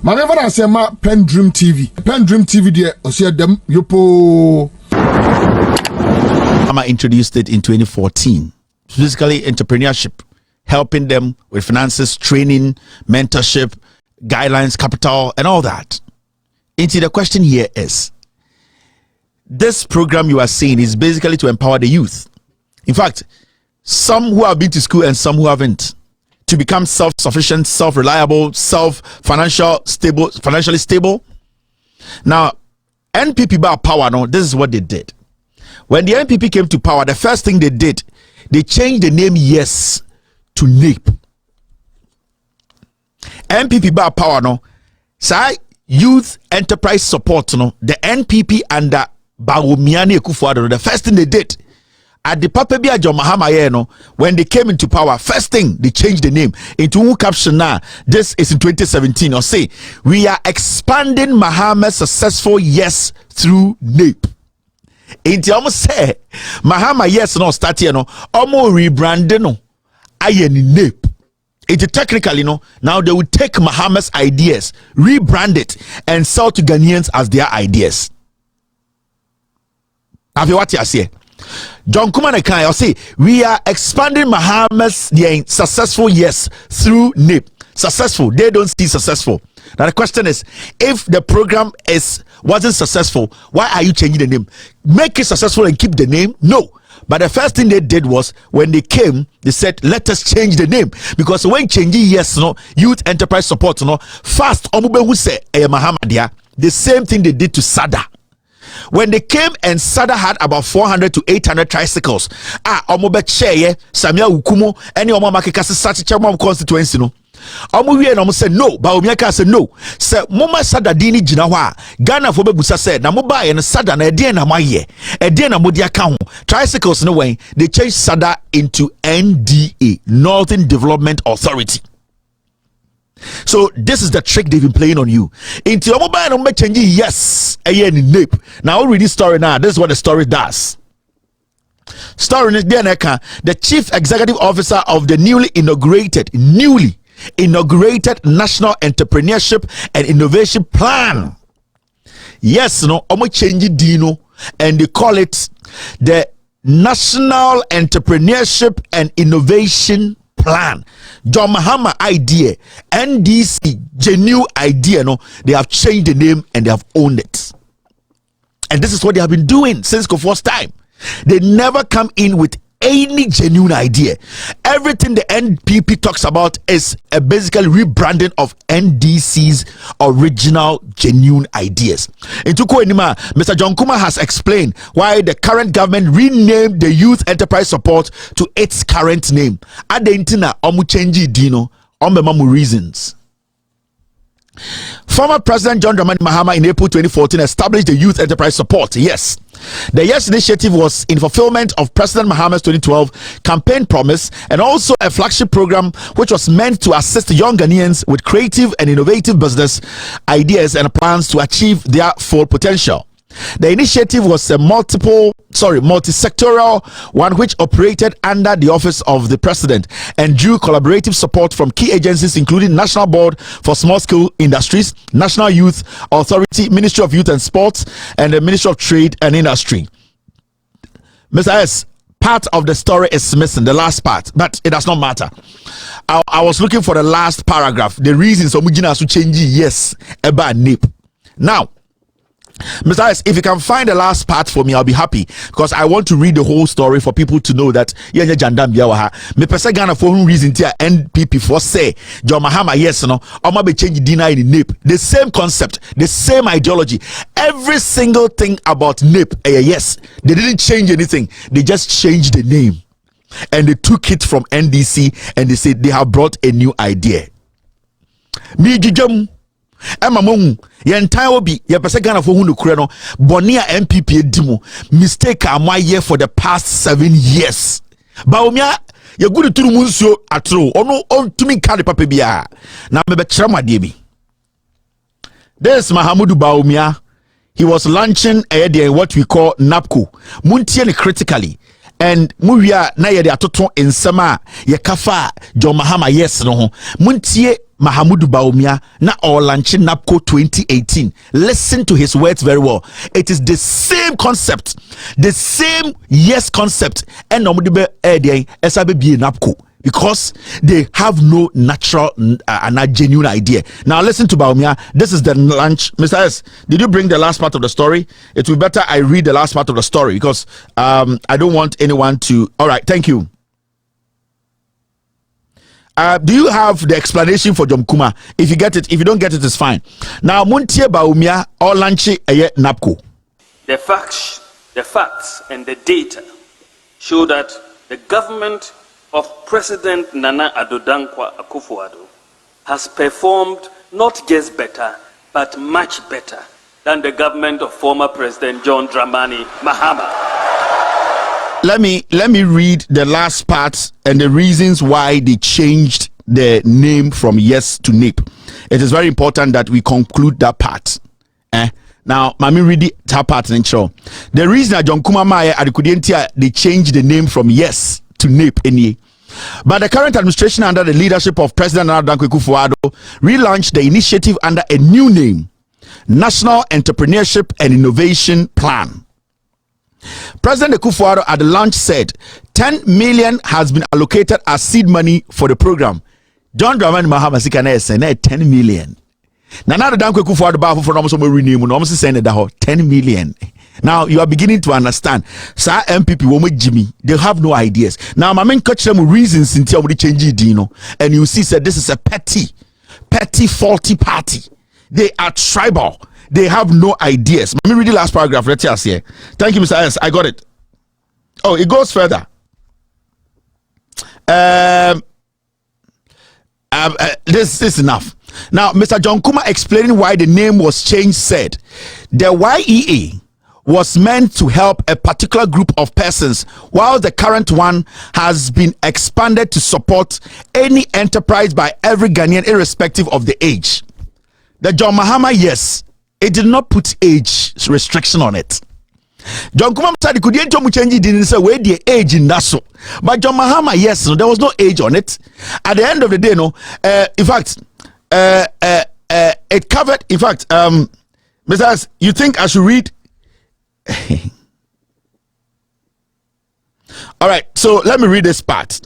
My never say ma PENDREAM TV. PENDREAM TV there osia dem yopo. Mama introduced it in 2014. Basically entrepreneurship, helping them with finances, training, mentorship, guidelines, capital, and all that. And the question here is, this program you are seeing is basically to empower the youth. In fact, some who have been to school and some who haven't, to become self-sufficient, self-reliable, financially stable. Now, NPP by power, no, this is what they did. When the NPP came to power, the first thing they did, they changed the name YES to NEIP. NPP by power, no, say Youth Enterprise Support, no, the NPP under Bawumia the first thing they did at the Papa Bia John Mahama, when they came into power, first thing they changed the name into caption now. This is in 2017. Or say we are expanding Mahama's successful yes through NEIP. Inti almost say Mahama yes no start here no almost rebranding no aye ni NEIP. It technically no now they will take Mahama's ideas, rebrand it, and sell to Ghanaians as their ideas. Have you what you say? John Kumane can I say we are expanding Mahama's successful yes through NEIP. Successful, they don't see successful. Now the question is, if the program wasn't successful, why are you changing the name? Make it successful and keep the name? No. But the first thing they did was when they came, they said, let us change the name. Because when changing yes, no, Youth Enterprise Support, no, fast, who say Mahamadia, the same thing they did to SADA. When they came and SADA had about 400 to 800 tricycles. Omobe Cheye, Samia Ukumo, any Omama Kekasi Sachi constituency, no. We said no, Bawumia said no. Say Moma Sada Dini Jinawa, Ghana for Bebusa said, Namuba and Sada na Ediana Maye, Ediana Modia Kaun, tricycles no way, they changed SADA into NDA, Northern Development Authority. So this is the trick they've been playing on you. Into your mobile number changing yes, again in NEIP. Now I'll read this story now. This is what the story does. Story is the Chief Executive Officer of the newly inaugurated National Entrepreneurship and Innovation Plan. Yes, no, I'm changing Dino, and they call it the National Entrepreneurship and Innovation Plan. John Mahama idea, NDC genuine idea, no, they have changed the name and they have owned it. And this is what they have been doing since Kofo's time. They never come in with any genuine idea. Everything the NPP talks about is basically rebranding of NDC's original genuine ideas. In Tuko Mr. John Kuma has explained why the current government renamed the Youth Enterprise Support to its current name. Adentina omu change dino omemamu reasons. Former President John Dramani Mahama in April 2014 established the Youth Enterprise Support. Yes. The Yes initiative was in fulfillment of President Mahama's 2012 campaign promise and also a flagship program which was meant to assist young Ghanaians with creative and innovative business ideas and plans to achieve their full potential. The initiative was a multi-sectoral one which operated under the office of the president and drew collaborative support from key agencies including National Board for Small Scale Industries, National Youth Authority, Ministry of Youth and Sports, and the Ministry of Trade and Industry. Mr. S, part of the story is missing, the last part, but it does not matter. I was looking for the last paragraph, the reasons for Mujina to change yes about NEIP. Now, Mr. S, if you can find the last part for me, I'll be happy because I want to read the whole story for people to know that Jandam me pesa Ghana for whom reason tia NPP for say John Mahama yes no I'ma be change dinner in NEIP. The same concept, the same ideology, every single thing about NEIP. Yes, they didn't change anything, they just changed the name and they took it from NDC and they said they have brought a new idea. Me jijam Emma Mung, Yantai will be Yapasagana for Hunukreno, Bonia MPP Dimo, mistake my year for the past 7 years. Bawumia, you're good to Munso atro, or no on to me carry papibia. Now, maybe Chama Debi. There's Mahamudu Bawumia. He was launching what we call NAPCO, Muntian critically. and muwia na ye de atoto nsema ye kafa John Mahama yes no ho muntie Mahamudu Bawumia na Relaunching NAPCO 2018. Listen to his words very well. It is the same concept, the same yes concept, and nomudibe edi esabe bi NAPCO, because they have no natural and genuine idea. Now listen to Bawumia. This is the launch. Mr. S, did you bring the last part of the story? It will be better I read the last part of the story, because I don't want anyone to. All right, thank you. Do you have the explanation for Jom Kuma? If you get it, if you don't get it, it's fine. Now, Muntie Bawumia or Relaunching NAPCO. The facts and the data show that the government of President Nana Addo Dankwa Akufo-Addo has performed not just better, but much better than the government of former President John Dramani Mahama. Let me read the last part and the reasons why they changed the name from yes to NEIP. It is very important that we conclude that part. Now, Mami read that part and show. The reason that John Kuma Maya Adikudientia they changed the name from yes to NEIP. But the current administration under the leadership of President Nana Akufo-Addo relaunched the initiative under a new name, National Entrepreneurship and Innovation Plan. President Akufo-Addo at the launch said 10 million has been allocated as seed money for the program. John Dramani Mahama Sikana said 10 million. Nana Dankwa Akufo-Addo ba for almost rename no almost saying that 10 million. Now you are beginning to understand. Sa MPP womo Jimmy, they have no ideas. Now my main catch them reasons in the change dino, and you see said this is a petty faulty party. They are tribal. They have no ideas. Let me read the last paragraph. Let's see here. Thank you, Mr. S. I got it. Oh, it goes further. This is enough. Now, Mr. John Kuma explaining why the name was changed said, the YEA was meant to help a particular group of persons, while the current one has been expanded to support any enterprise by every Ghanaian, irrespective of the age. The John Mahama, yes, it did not put age restriction on it. John Kuma said could change it didn't say where the age in Nassau. But John Mahama, yes, no, there was no age on it. At the end of the day, no, in fact, it covered, in fact, Mr. S, you think I should read? All right, so let me read this part.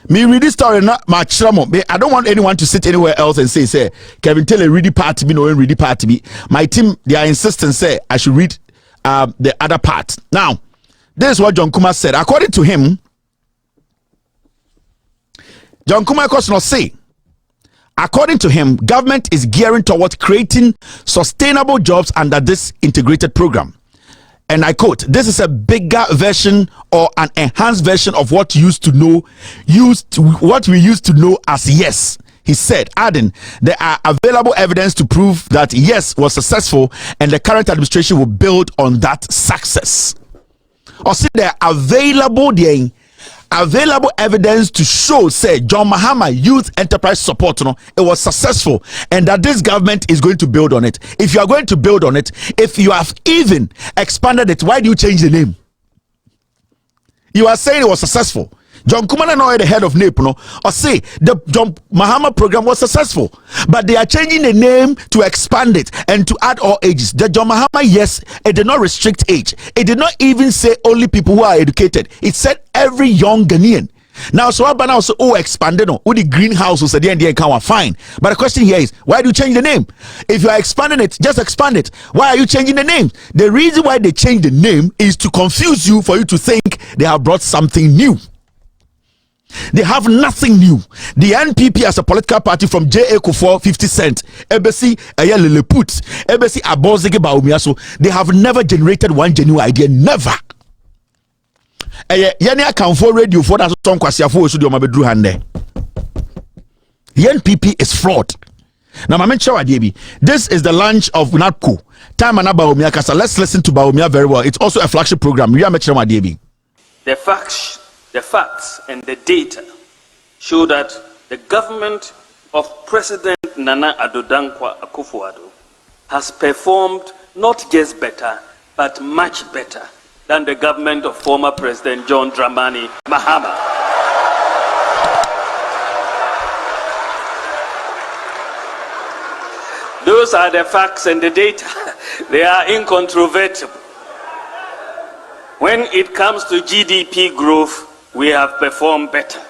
Me read this story not much. I don't want anyone to sit anywhere else and say Kevin Taylor read the part to me, no read the part to me. My team, they are insistent say I should read the other part. Now, this is what John Kuma said. According to him, John Kuma Kosno say, according to him, government is gearing towards creating sustainable jobs under this integrated program. And I quote, this is a bigger version or an enhanced version of what we used to know as yes. He said, adding, there are available evidence to prove that yes was successful and the current administration will build on that success. Or see, there are available evidence to show, say, John Mahama Youth Enterprise Support, it was successful and that this government is going to build on it. If you are going to build on it, if you have even expanded it, why do you change the name? You are saying it was successful. John Kumana now the head of NEIP, or say the John Mahama program was successful, but they are changing the name to expand it and to add all ages. The John Mahama, yes, it did not restrict age. It did not even say only people who are educated. It said every young Ghanaian. Now, so I also expanded on the greenhouse was at the end of fine. But the question here is, why do you change the name? If you are expanding it, just expand it. Why are you changing the name? The reason why they change the name is to confuse you, for you to think they have brought something new. They have nothing new. The NPP as a political party from J.A. Kufuor 50 Cent, Ebesi Ayaleleput, Ebesi Abozege Bawumia, so they have never generated one genuine idea. Never. Yani account for radio for that song Kwasiafo Osudio Mabedru Hande. The NPP is fraud. Now, this is the launch of NAPCO. Time and Bawumia Kasa. Let's listen to Bawumia very well. It's also a flagship program. The facts and the data show that the government of President Nana Addo Dankwa Akufo-Addo has performed not just better, but much better than the government of former President John Dramani Mahama. Those are the facts and the data. They are incontrovertible. When it comes to GDP growth, we have performed better.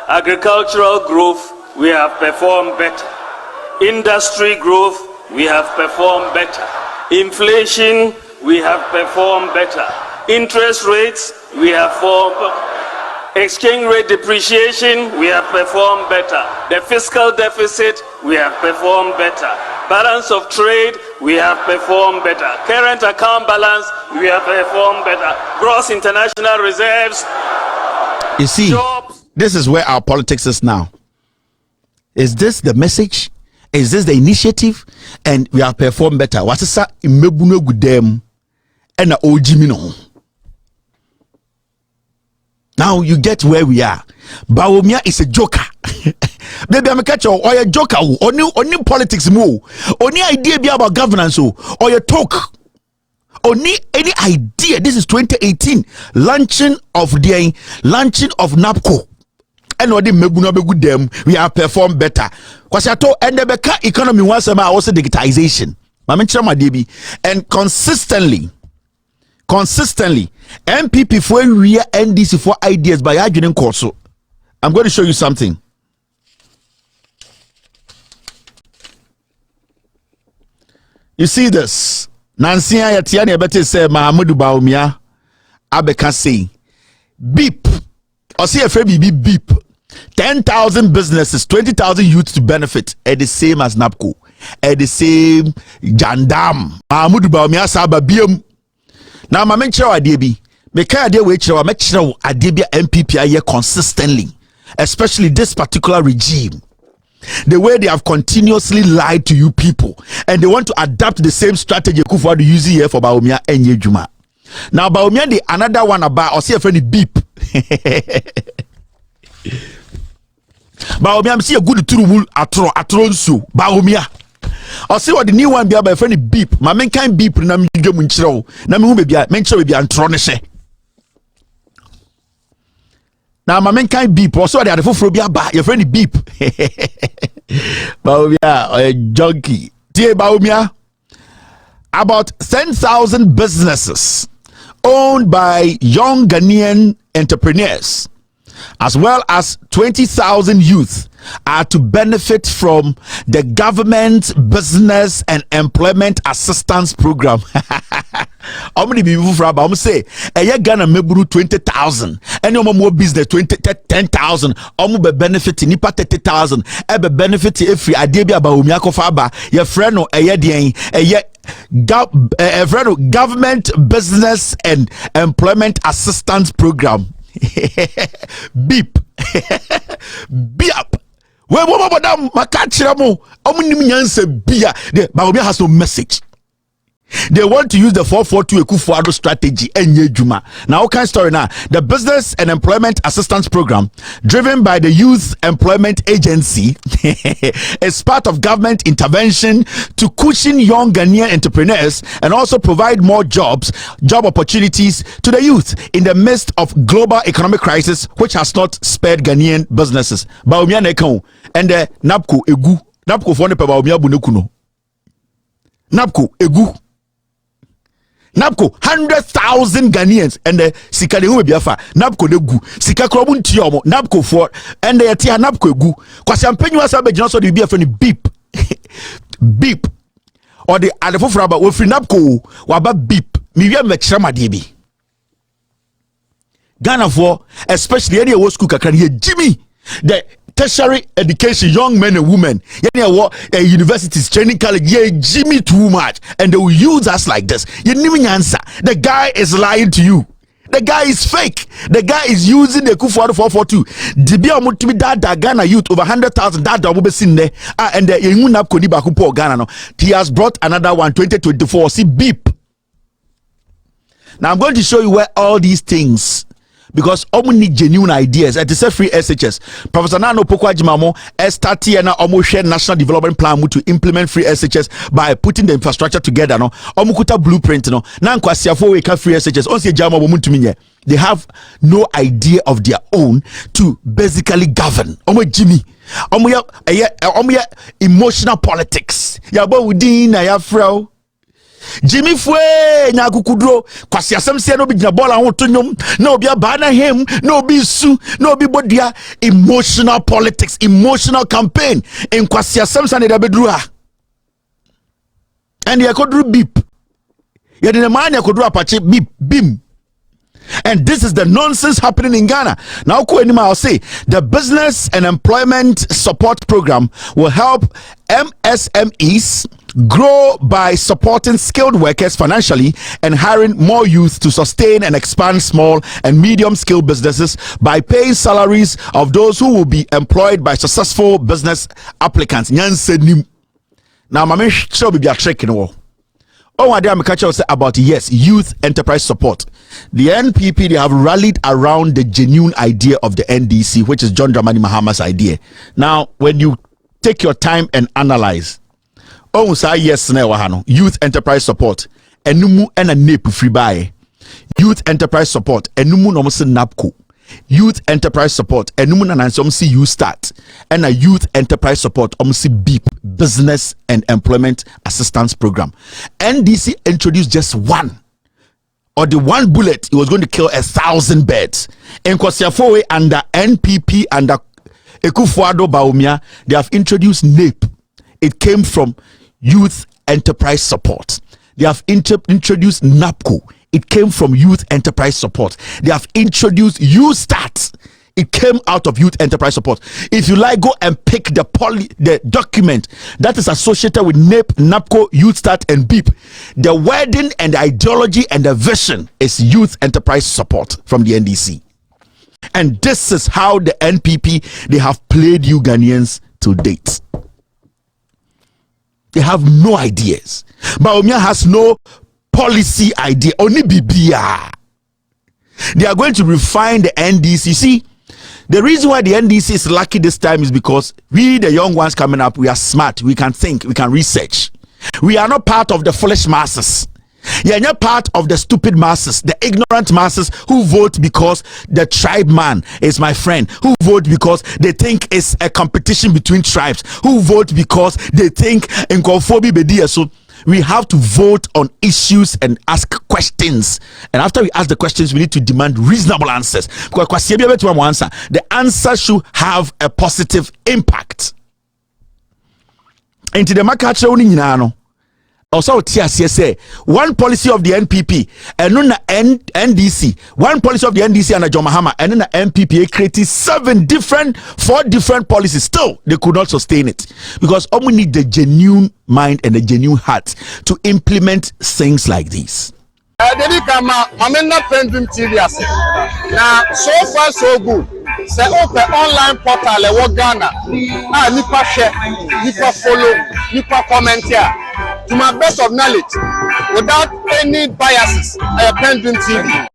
Agricultural growth, we have performed better. Industry growth, we have performed better. Inflation, we have performed better. Interest rates, we have performed. Exchange rate depreciation, we have performed better. The fiscal deficit, we have performed better. Balance of trade, we have performed better. Current account balance, we have performed better. Gross international reserves. You see, this is where our politics is now. Is this the message? Is this the initiative? And we have performed better. What is that? Imebuno gudem and a ojimino. Now you get where we are. Bawumia is a joker. Baby, I'm a catcher or a joker. Only politics move. Only idea be about governance or your talk. Only any idea. This is 2018 launching of NAPCO. And what the mebuno be good them. We have performed better. Because I told and the beka economy once a also digitization. And consistently MPP for real NDC for ideas by Adrian Corso. I'm going to show you something. You see this? Nancy Ayatiani better say Mahamudu Bawumia Abeka say beep or see a beep 10,000 businesses, 20,000 youths to benefit at the same as NAPCO, at the same Jandam. Mahamudu Bawumia Saba BM. Now, my mentor Adebi, make idea which our mentor Adebia MPP here consistently, especially this particular regime. The way they have continuously lied to you people, and they want to adapt the same strategy Kufuor use here for Bawumia and Yejuma. Now, Bawumia the another one about or see a friendly beep. Bawumia see a good true atronsu Bawumia. Or see what the new one be about friend beep. My main kind beep na me game nchiro. Na me hu be menchiro be antronishe. Now my main kind beep. Also they are the foforo be aba your friend beep. Bawumia a junkie. Tie Bawumia. About 10,000 businesses owned by young Ghanaian entrepreneurs, as well as 20,000 youth, are to benefit from the government business and employment assistance program. How many people from say a Ghana meburu 20,000 and no more business 10,000 be benefit nipa 30,000 be benefit every adebia Bawumia kofaba your friend no government business and employment assistance program. Beep. Beep. We madam makachiramo omunim nyanse bia the Bawumia has no message. They want to use the 442 Kufuor strategy enye juma. Now what kind of story now? The business and employment assistance program driven by the Youth Employment Agency is part of government intervention to cushion young Ghanaian entrepreneurs and also provide more job opportunities to the youth in the midst of global economic crisis which has not spared Ghanaian businesses. Bawumia nekon and the NAPCO egu NAPCO for ne pe Bawumia bunekuno. NAPCO egu NAPCO 100,000 Ghanaians and the sika de hu biafa NAPCO de gu sika krobu ntiomo NAPCO for and the tia NAPCO gu kwasi ampenyu asa be gina so de bia fa ni beep beep or the adefofra aba we free NAPCO waba beep mi wi amekira de bi Ghana for especially any wo school kakra ye Jimmy the tertiary education, young men and women, universities, training college, Jimmy too much, and they will use us like this. You need me answer. The guy is lying to you. The guy is fake. The guy is using the Kufuor 442. Dibia mutimi that Ghana youth over 100,000 that double be seen there. And the Yengunap Koniba Kupo Ghana no. He has brought another one 2024. See beep. Now I'm going to show you where all these things because omu need genuine ideas. It is a free SHS. Professor Nano Poko Ajimamo started here na omu share national development plan to implement free SHS by putting the infrastructure together. No, omu kuta blueprint. No, na nkwasiafo we ka free SHS. Onse jama bomu tuminye. They have no idea of their own to basically govern. Omu Jimmy. Omu ya emotional politics. Ya bo udin na ya frau. Jimmy Fwe na kukudro kwasi asemse no bi gina ball ahun to nyom na obi abana him na obi su na obi bodia emotional politics, emotional campaign in kwasi asemse na da bedru ha and yakodru beep ya de man yakodru apache beep bim. And this is the nonsense happening in Ghana. Now, I'll say the Business and Employment Support Program will help MSMEs grow by supporting skilled workers financially and hiring more youth to sustain and expand small and medium skilled businesses by paying salaries of those who will be employed by successful business applicants. Now, I'm sure be a trick in the wall. Oh, I dare catch us about yes, youth enterprise support. The NPP, they have rallied around the genuine idea of the NDC, which is John Dramani Mahama's idea. Now, when you take your time and analyze, oh, say yes, youth enterprise support, enumu and a NEIP free buy, youth enterprise support, enumu no NAPCO. Youth enterprise support and see you start and a youth enterprise support beep business and employment assistance program. NDC introduced just one, or the one bullet, it was going to kill 1,000 birds. In Kwasiafowe under NPP under Ekufuado Bawumia, they have introduced NEIP. It came from youth enterprise support. They have introduced NAPCO. It came from youth enterprise support. They have introduced YouStart. It came out of youth enterprise support. If you like, go and pick the document that is associated with NEIP, NAPCO, YouStart, and BEEP. The wording and the ideology and the vision is youth enterprise support from the NDC. And this is how the NPP, they have played you Ghanaians to date. They have no ideas. Bawumia has no policy idea. Only BBA. They are going to refine the NDC. See, the reason why the NDC is lucky this time is because we, the young ones coming up, we are smart. We can think. We can research. We are not part of the foolish masses. You are not part of the stupid masses, the ignorant masses who vote because the tribe man is my friend, who vote because they think it's a competition between tribes, who vote because they think in Kofobi Bedia. So we have to vote on issues and ask questions. And after we ask the questions, we need to demand reasonable answers. Because the answer should have a positive impact. Into the market, also say one policy of the NPP and no NDC, one policy of the NDC and John Mahama and then the NPP created 4 different policies. Still they could not sustain it because we need the genuine mind and the genuine heart to implement things like this. PENDREAM TV now so far so good. Say open online portal le Ghana. Nipa share, nipa follow, nipa comment here. To my best of knowledge, without any biases, PENDREAM TV.